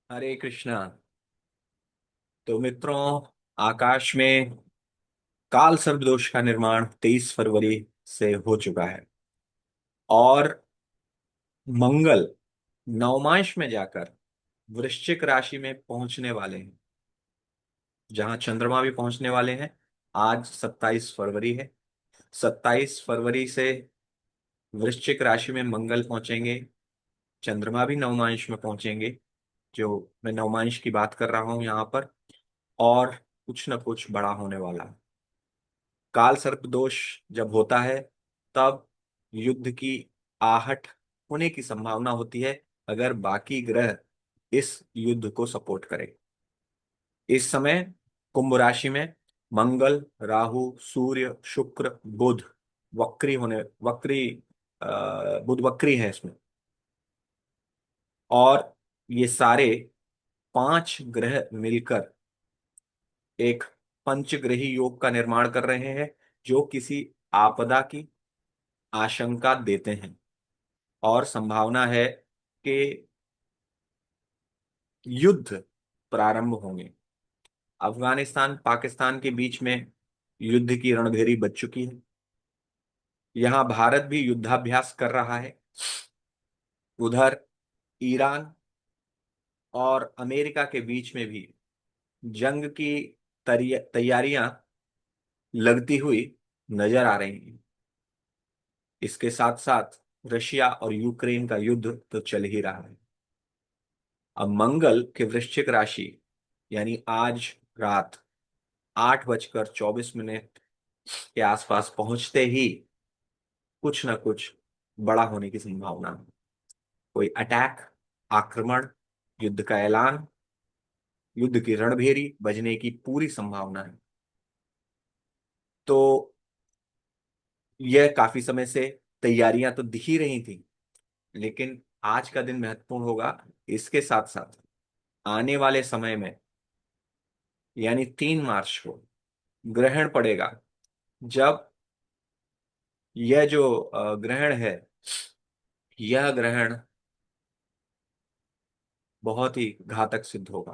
हरे कृष्णा। तो मित्रों, आकाश में काल सर्प दोष का निर्माण 23 फरवरी से हो चुका है और मंगल नवमांश में जाकर वृश्चिक राशि में पहुंचने वाले हैं, जहां चंद्रमा भी पहुंचने वाले हैं। आज 27 फरवरी है। 27 फरवरी से वृश्चिक राशि में मंगल पहुंचेंगे, चंद्रमा भी नवमांश में पहुंचेंगे, जो मैं नवमांश की बात कर रहा हूं यहाँ पर। और कुछ न कुछ बड़ा होने वाला है। काल सर्प दोष जब होता है तब युद्ध की आहट होने की संभावना होती है, अगर बाकी ग्रह इस युद्ध को सपोर्ट करें। इस समय कुंभ राशि में मंगल, राहु, सूर्य, शुक्र, बुध वक्री होने वक्री बुध वक्री है इसमें। और ये सारे पांच ग्रह मिलकर एक पंचग्रही योग का निर्माण कर रहे हैं, जो किसी आपदा की आशंका देते हैं। और संभावना है कि युद्ध प्रारंभ होंगे। अफगानिस्तान पाकिस्तान के बीच में युद्ध की रणभेरी बज चुकी है। यहां भारत भी युद्धाभ्यास कर रहा है। उधर ईरान और अमेरिका के बीच में भी जंग की तैयारियां लगती हुई नजर आ रही हैं। इसके साथ साथ रशिया और यूक्रेन का युद्ध तो चल ही रहा है। अब मंगल के वृश्चिक राशि यानी आज रात 8:24 के आसपास पहुंचते ही कुछ ना कुछ बड़ा होने की संभावना है। कोई अटैक, आक्रमण, युद्ध का ऐलान, युद्ध की रणभेरी बजने की पूरी संभावना है। तो यह काफी समय से तैयारियां तो दिख ही रही थी, लेकिन आज का दिन महत्वपूर्ण होगा। इसके साथ साथ आने वाले समय में यानी 3 मार्च को ग्रहण पड़ेगा, जब यह जो ग्रहण है, यह ग्रहण बहुत ही घातक सिद्ध होगा,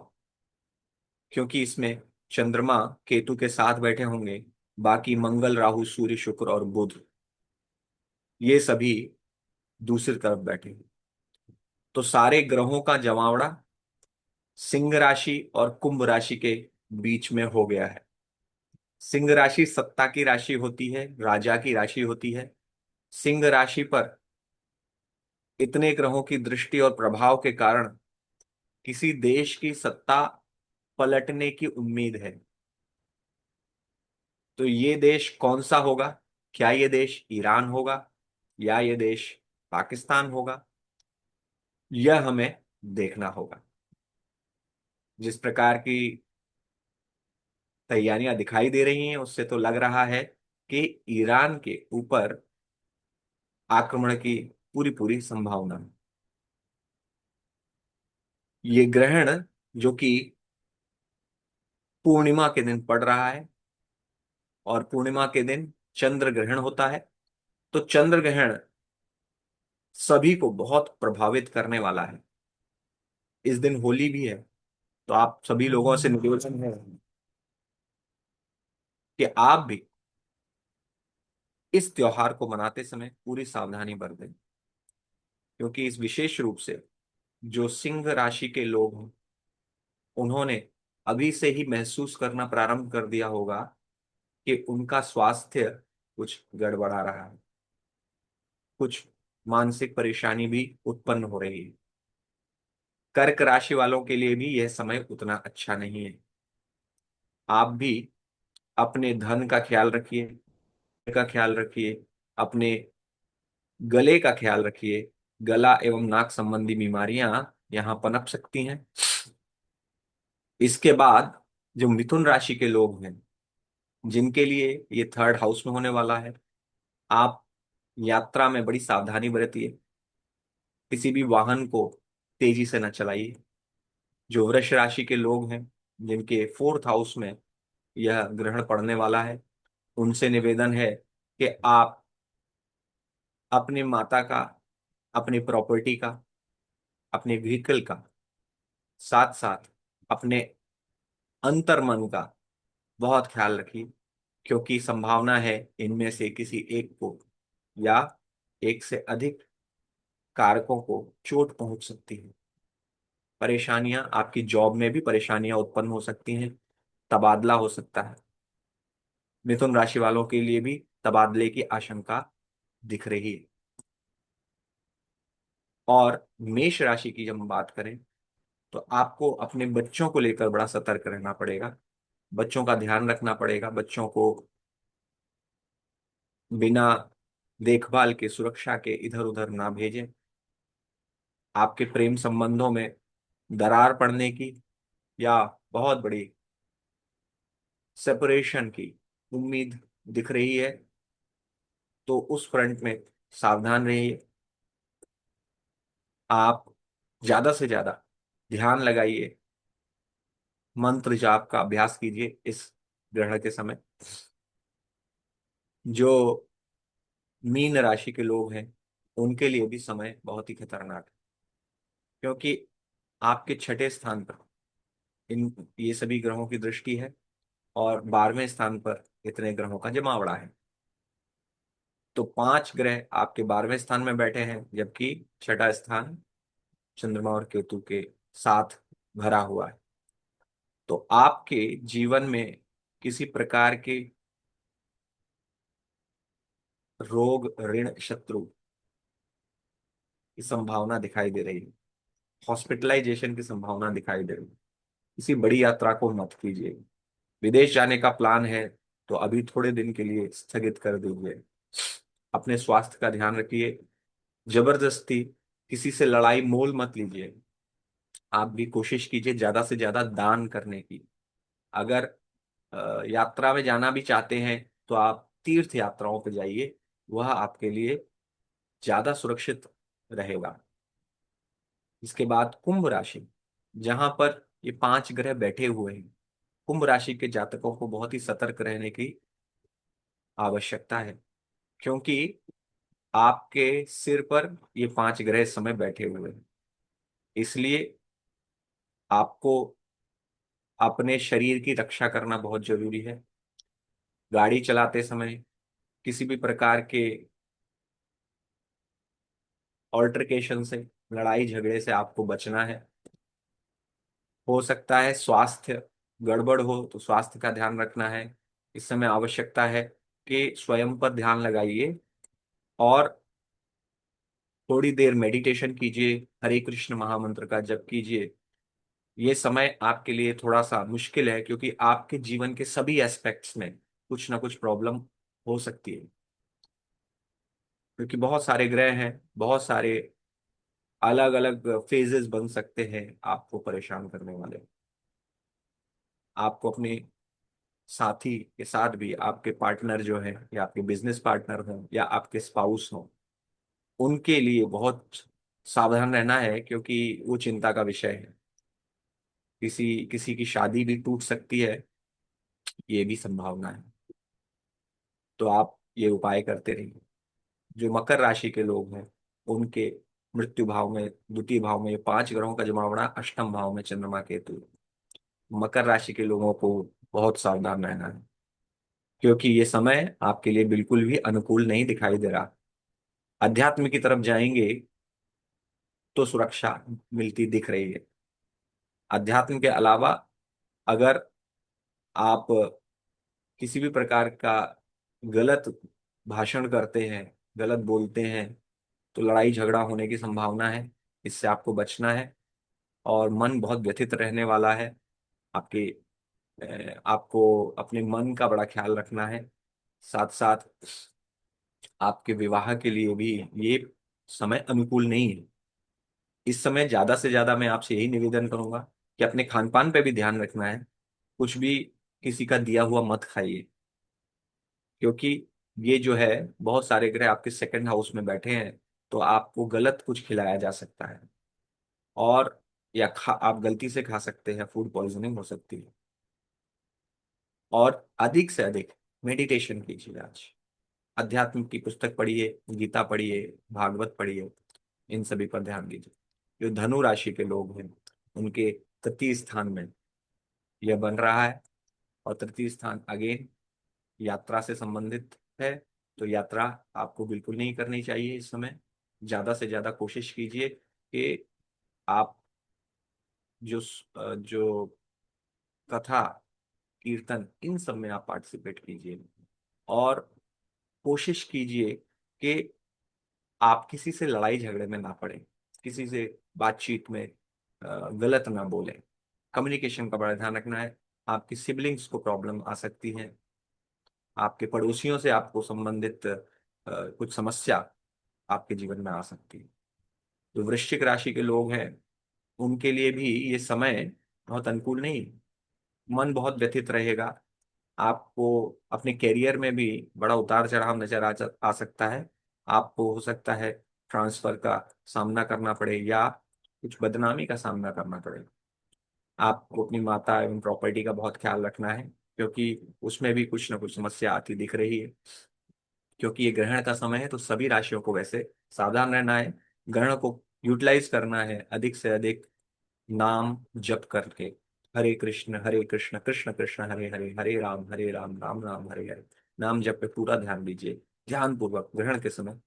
क्योंकि इसमें चंद्रमा केतु के साथ बैठे होंगे। बाकी मंगल, राहु, सूर्य, शुक्र और बुध ये सभी दूसरी तरफ बैठे हैं। तो सारे ग्रहों का जमावड़ा सिंह राशि और कुंभ राशि के बीच में हो गया है। सिंह राशि सत्ता की राशि होती है, राजा की राशि होती है। सिंह राशि पर इतने ग्रहों की दृष्टि और प्रभाव के कारण किसी देश की सत्ता पलटने की उम्मीद है। तो ये देश कौन सा होगा? क्या ये देश ईरान होगा या ये देश पाकिस्तान होगा? यह हमें देखना होगा। जिस प्रकार की तैयारियां दिखाई दे रही हैं, उससे तो लग रहा है कि ईरान के ऊपर आक्रमण की पूरी पूरी संभावना है। ये ग्रहण जो कि पूर्णिमा के दिन पड़ रहा है, और पूर्णिमा के दिन चंद्र ग्रहण होता है। तो चंद्र ग्रहण सभी को बहुत प्रभावित करने वाला है। इस दिन होली भी है। तो आप सभी लोगों से निवेदन है कि आप भी इस त्योहार को मनाते समय पूरी सावधानी बरतें, क्योंकि इस विशेष रूप से जो सिंह राशि के लोग हैं, उन्होंने अभी से ही महसूस करना प्रारंभ कर दिया होगा कि उनका स्वास्थ्य कुछ गड़बड़ा रहा है। कुछ मानसिक परेशानी भी उत्पन्न हो रही है। कर्क राशि वालों के लिए भी यह समय उतना अच्छा नहीं है। आप भी अपने धन का ख्याल रखिए, का ख्याल रखिए, अपने गले का ख्याल रखिए। गला एवं नाक संबंधी बीमारियां यहाँ पनप सकती हैं। इसके बाद जो मिथुन राशि के लोग हैं, जिनके लिए ये थर्ड हाउस में होने वाला है, आप यात्रा में बड़ी सावधानी बरतिए। किसी भी वाहन को तेजी से न चलाइए। जो वृष राशि के लोग हैं, जिनके फोर्थ हाउस में यह ग्रहण पड़ने वाला है, उनसे निवेदन है कि आप अपने माता का, अपनी प्रॉपर्टी का, अपने व्हीकल का साथ साथ अपने अंतर्मन का बहुत ख्याल रखिए, क्योंकि संभावना है इनमें से किसी एक को या एक से अधिक कारकों को चोट पहुंच सकती है। परेशानियां, आपकी जॉब में भी परेशानियां उत्पन्न हो सकती हैं, तबादला हो सकता है। मिथुन राशि वालों के लिए भी तबादले की आशंका दिख रही है। और मेष राशि की जब हम बात करें, तो आपको अपने बच्चों को लेकर बड़ा सतर्क रहना पड़ेगा। बच्चों का ध्यान रखना पड़ेगा, बच्चों को बिना देखभाल के, सुरक्षा के इधर उधर ना भेजें। आपके प्रेम संबंधों में दरार पड़ने की या बहुत बड़ी सेपरेशन की उम्मीद दिख रही है, तो उस फ्रंट में सावधान रहिए। आप ज्यादा से ज्यादा ध्यान लगाइए, मंत्र जाप का अभ्यास कीजिए इस ग्रहण के समय। जो मीन राशि के लोग हैं, उनके लिए भी समय बहुत ही खतरनाक है, क्योंकि आपके छठे स्थान पर इन ये सभी ग्रहों की दृष्टि है, और 12वें स्थान पर इतने ग्रहों का जमावड़ा है। तो 5 ग्रह आपके 12वें स्थान में बैठे हैं, जबकि छठा स्थान चंद्रमा और केतु के साथ भरा हुआ है। तो आपके जीवन में किसी प्रकार के रोग, ऋण, शत्रु की संभावना दिखाई दे रही है। हॉस्पिटलाइजेशन की संभावना दिखाई दे रही है। किसी बड़ी यात्रा को मत कीजिए। विदेश जाने का प्लान है तो अभी थोड़े दिन के लिए स्थगित कर दीजिए। अपने स्वास्थ्य का ध्यान रखिए। जबरदस्ती किसी से लड़ाई मोल मत लीजिए। आप भी कोशिश कीजिए ज्यादा से ज्यादा दान करने की। अगर यात्रा में जाना भी चाहते हैं, तो आप तीर्थ यात्राओं पर जाइए, वह आपके लिए ज्यादा सुरक्षित रहेगा। इसके बाद कुंभ राशि, जहां पर ये 5 ग्रह बैठे हुए हैं, कुंभ राशि के जातकों को बहुत ही सतर्क रहने की आवश्यकता है, क्योंकि आपके सिर पर ये 5 ग्रह इस समय बैठे हुए हैं। इसलिए आपको अपने शरीर की रक्षा करना बहुत जरूरी है। गाड़ी चलाते समय किसी भी प्रकार के ऑल्टरकेशन से, लड़ाई झगड़े से आपको बचना है। हो सकता है स्वास्थ्य गड़बड़ हो, तो स्वास्थ्य का ध्यान रखना है। इस समय आवश्यकता है कि स्वयं पर ध्यान लगाइए और थोड़ी देर मेडिटेशन कीजिए, हरे कृष्ण महामंत्र का जप कीजिए। ये समय आपके लिए थोड़ा सा मुश्किल है, क्योंकि आपके जीवन के सभी एस्पेक्ट्स में कुछ ना कुछ प्रॉब्लम हो सकती है, क्योंकि बहुत सारे ग्रह हैं, बहुत सारे अलग अलग फेजेस बन सकते हैं आपको परेशान करने वाले। आपको अपने साथी के साथ भी, आपके पार्टनर जो है, या आपके बिजनेस पार्टनर हो या आपके स्पाउस हो, उनके लिए बहुत सावधान रहना है, क्योंकि वो चिंता का विषय है। किसी किसी की शादी भी टूट सकती है, ये भी संभावना है। तो आप ये उपाय करते रहिए। जो मकर राशि के लोग हैं, उनके मृत्यु भाव में, द्वितीय भाव में, ये 5 ग्रहों का जमावड़ा, अष्टम भाव में चंद्रमा केतु। मकर राशि के लोगों को बहुत सावधान रहना है, क्योंकि ये समय आपके लिए बिल्कुल भी अनुकूल नहीं दिखाई दे रहा। अध्यात्म की तरफ जाएंगे तो सुरक्षा मिलती दिख रही है। अध्यात्म के अलावा अगर आप किसी भी प्रकार का गलत भाषण करते हैं, गलत बोलते हैं, तो लड़ाई झगड़ा होने की संभावना है। इससे आपको बचना है। और मन बहुत व्यथित रहने वाला है। आपके आपको अपने मन का बड़ा ख्याल रखना है। साथ साथ आपके विवाह के लिए भी ये समय अनुकूल नहीं है। इस समय ज्यादा से ज्यादा मैं आपसे यही निवेदन करूंगा कि अपने खान पान पे भी ध्यान रखना है। कुछ भी किसी का दिया हुआ मत खाइए, क्योंकि ये जो है, बहुत सारे ग्रह आपके सेकंड हाउस में बैठे हैं, तो आपको गलत कुछ खिलाया जा सकता है। और या आप गलती से खा सकते हैं, फूड पॉइजनिंग हो सकती है। और अधिक से अधिक मेडिटेशन कीजिए आज। अध्यात्म की पुस्तक पढ़िए, गीता पढ़िए, भागवत पढ़िए, इन सभी पर ध्यान दीजिए। जो धनु राशि के लोग हैं, उनके तृतीय स्थान में यह बन रहा है। और तृतीय स्थान अगेन यात्रा से संबंधित है। तो यात्रा आपको बिल्कुल नहीं करनी चाहिए इस समय। ज्यादा से ज्यादा कोशिश कीजिए कि आप जो कथा कीर्तन इन सब में आप पार्टिसिपेट कीजिए। और कोशिश कीजिए कि आप किसी से लड़ाई झगड़े में ना पड़े, किसी से बातचीत में गलत ना बोलें। कम्युनिकेशन का बड़ा ध्यान रखना है। आपकी सिबलिंग्स को प्रॉब्लम आ सकती है, आपके पड़ोसियों से आपको संबंधित कुछ समस्या आपके जीवन में आ सकती है। जो वृश्चिक राशि के लोग हैं उनके लिए भी ये समय बहुत अनुकूल नहीं। मन बहुत व्यथित रहेगा। आपको अपने करियर में भी बड़ा उतार चढ़ाव नजर आ सकता है। आपको हो सकता है ट्रांसफर का सामना करना पड़े या कुछ बदनामी का सामना करना पड़े। आपको अपनी माता एवं प्रॉपर्टी का बहुत ख्याल रखना है, क्योंकि उसमें भी कुछ ना कुछ समस्या आती दिख रही है। क्योंकि ये ग्रहण का समय है तो सभी राशियों को वैसे सावधान रहना है। ग्रहण को यूटिलाइज करना है अधिक से अधिक नाम जप करके। हरे कृष्ण कृष्ण कृष्ण हरे हरे, हरे राम राम राम हरे हरे। नाम जप पे पूरा ध्यान दीजिए। ध्यान पूर्वक ग्रहण के समय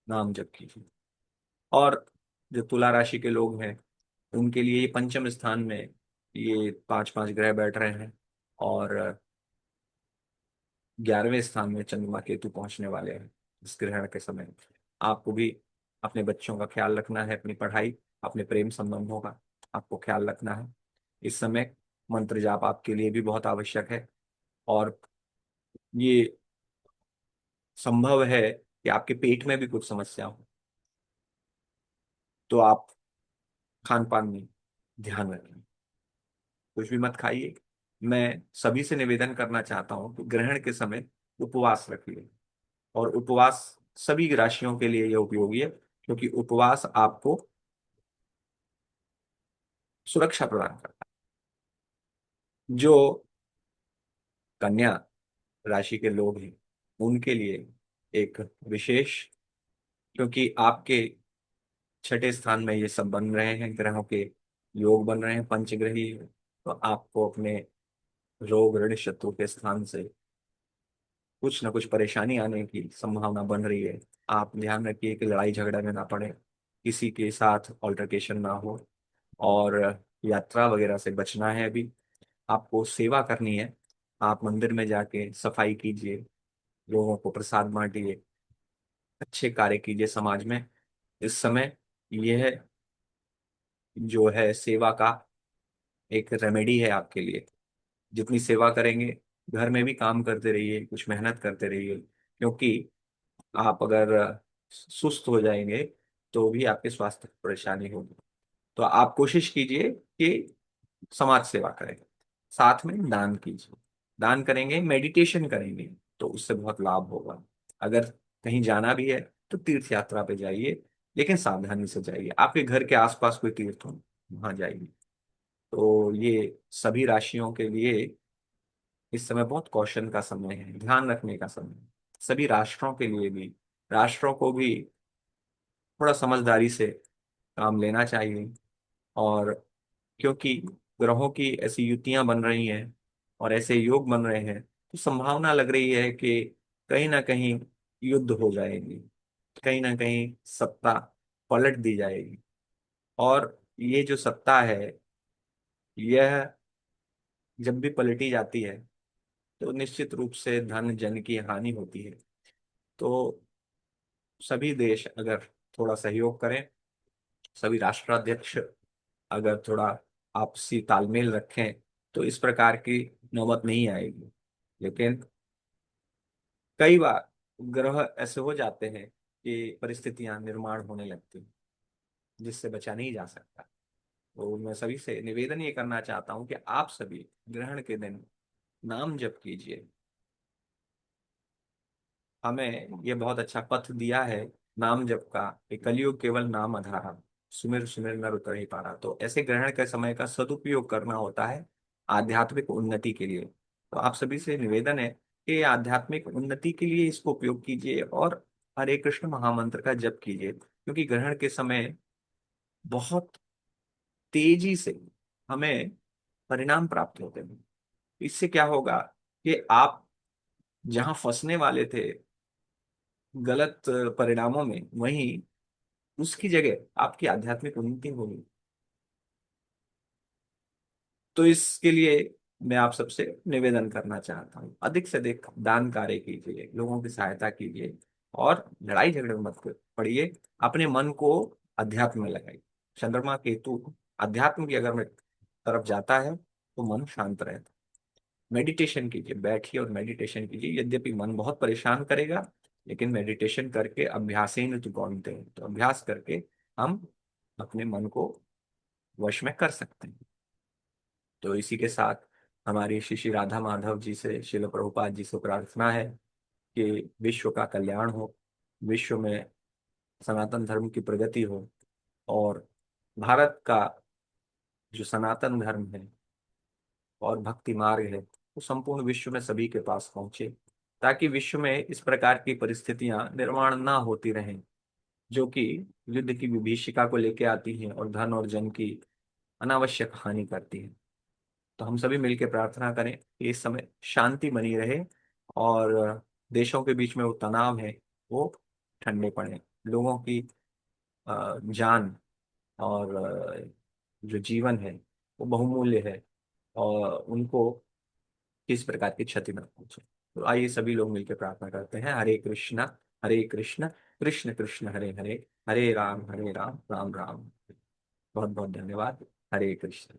नाम जप कीजिए। और जो तुला राशि के लोग हैं उनके लिए ये पंचम स्थान में ये पांच पांच ग्रह बैठ रहे हैं। और 11वें स्थान में चंद्रमा केतु पहुंचने वाले हैं इस ग्रहण के समय। आपको भी अपने बच्चों का ख्याल रखना है, अपनी पढ़ाई, अपने प्रेम संबंधों का आपको ख्याल रखना है। इस समय मंत्र जाप आपके लिए भी बहुत आवश्यक है। और ये संभव है कि आपके पेट में भी कुछ समस्या हो, तो आप खान पान में ध्यान रखें, कुछ भी मत खाइए। मैं सभी से निवेदन करना चाहता हूँ कि ग्रहण के समय उपवास रखिए। और उपवास सभी राशियों के लिए यह उपयोगी है, क्योंकि उपवास आपको सुरक्षा प्रदान करता है। जो कन्या राशि के लोग हैं उनके लिए एक विशेष, क्योंकि आपके छठे स्थान में ये सब बन रहे हैं, ग्रहों के योग बन रहे हैं पंचग्रही। तो आपको अपने रोग ऋण शत्रु के स्थान से कुछ ना कुछ परेशानी आने की संभावना बन रही है। आप ध्यान रखिए कि लड़ाई झगड़ा में ना पड़े, किसी के साथ ऑल्टरकेशन ना हो। और यात्रा वगैरह से बचना है। अभी आपको सेवा करनी है। आप मंदिर में जाके सफाई कीजिए, लोगों को प्रसाद बांटिए, अच्छे कार्य कीजिए समाज में। इस समय यह जो है सेवा का एक रेमेडी है आपके लिए। जितनी सेवा करेंगे, घर में भी काम करते रहिए, कुछ मेहनत करते रहिए। क्योंकि आप अगर सुस्त हो जाएंगे तो भी आपके स्वास्थ्य को परेशानी होगी। तो आप कोशिश कीजिए कि समाज सेवा करें, साथ में दान कीजिए। दान करेंगे, मेडिटेशन करेंगे, तो उससे बहुत लाभ होगा। अगर कहीं जाना भी है तो तीर्थ यात्रा पे जाइए, लेकिन सावधानी से जाइए। आपके घर के आसपास कोई तीर्थ हो वहां जाइए। तो ये सभी राशियों के लिए इस समय बहुत कौशन का समय है, ध्यान रखने का समय है। सभी राष्ट्रों के लिए भी, राष्ट्रों को भी थोड़ा समझदारी से काम लेना चाहिए। और क्योंकि ग्रहों की ऐसी युतियां बन रही हैं और ऐसे योग बन रहे हैं, तो संभावना लग रही है कि कहीं ना कहीं युद्ध हो जाएगी, कहीं ना कहीं सत्ता पलट दी जाएगी। और ये जो सत्ता है यह जब भी पलटी जाती है तो निश्चित रूप से धन जन की हानि होती है। तो सभी देश अगर थोड़ा सहयोग करें, सभी राष्ट्राध्यक्ष अगर थोड़ा आपसी तालमेल रखें, तो इस प्रकार की नौबत नहीं आएगी। लेकिन कई बार ग्रह ऐसे हो जाते हैं कि परिस्थितियां निर्माण होने लगती हैं जिससे बचा नहीं जा सकता। तो मैं सभी से निवेदन ये करना चाहता हूं कि आप सभी ग्रहण के दिन नाम जप कीजिए। हमें ये बहुत अच्छा पथ दिया है नाम जप का, कि कलयुग केवल नाम आधारा, सुमिर सुमिर नर उतर ही पारा। तो ऐसे ग्रहण के समय का सदुपयोग करना होता है आध्यात्मिक उन्नति के लिए। तो आप सभी से निवेदन है कि आध्यात्मिक उन्नति के लिए इसको उपयोग कीजिए और हरे कृष्ण महामंत्र का जप कीजिए। क्योंकि ग्रहण के समय बहुत तेजी से हमें परिणाम प्राप्त होते हैं। इससे क्या होगा कि आप जहां फंसने वाले थे गलत परिणामों में, वहीं उसकी जगह आपकी आध्यात्मिक उन्नति होगी। तो इसके लिए मैं आप सबसे निवेदन करना चाहता हूँ, अधिक से अधिक दान कार्य कीजिए, लोगों की सहायता कीजिए, और लड़ाई झगड़े में मत पड़िए। अपने मन को अध्यात्म में लगाइए। चंद्रमा केतु अध्यात्म की अगर में तरफ जाता है तो मन शांत रहता है। मेडिटेशन कीजिए, बैठिए और मेडिटेशन कीजिए। यद्यपि मन बहुत परेशान करेगा, लेकिन मेडिटेशन करके अभ्यासेन तु कौन्तेय, तो अभ्यास करके हम अपने मन को वश में कर सकते हैं। तो इसी के साथ हमारी श्री श्री राधा माधव जी से, शिल प्रभुपाद जी से प्रार्थना है कि विश्व का कल्याण हो, विश्व में सनातन धर्म की प्रगति हो, और भारत का जो सनातन धर्म है और भक्ति मार्ग है वो संपूर्ण विश्व में सभी के पास पहुंचे, ताकि विश्व में इस प्रकार की परिस्थितियां निर्माण ना होती रहें, जो कि युद्ध की विभीषिका को लेके आती हैं और धन और जन की अनावश्यक हानि करती हैं। तो हम सभी मिलकर प्रार्थना करें कि इस समय शांति बनी रहे, और देशों के बीच में वो तनाव है वो ठंडे पड़े। लोगों की जान और जो जीवन है वो बहुमूल्य है, और उनको किस प्रकार की क्षति न पहुंचे। तो आइए सभी लोग मिलकर प्रार्थना करते हैं। हरे कृष्णा, हरे कृष्ण, कृष्ण कृष्ण हरे हरे, हरे राम राम राम। बहुत बहुत धन्यवाद। हरे कृष्ण।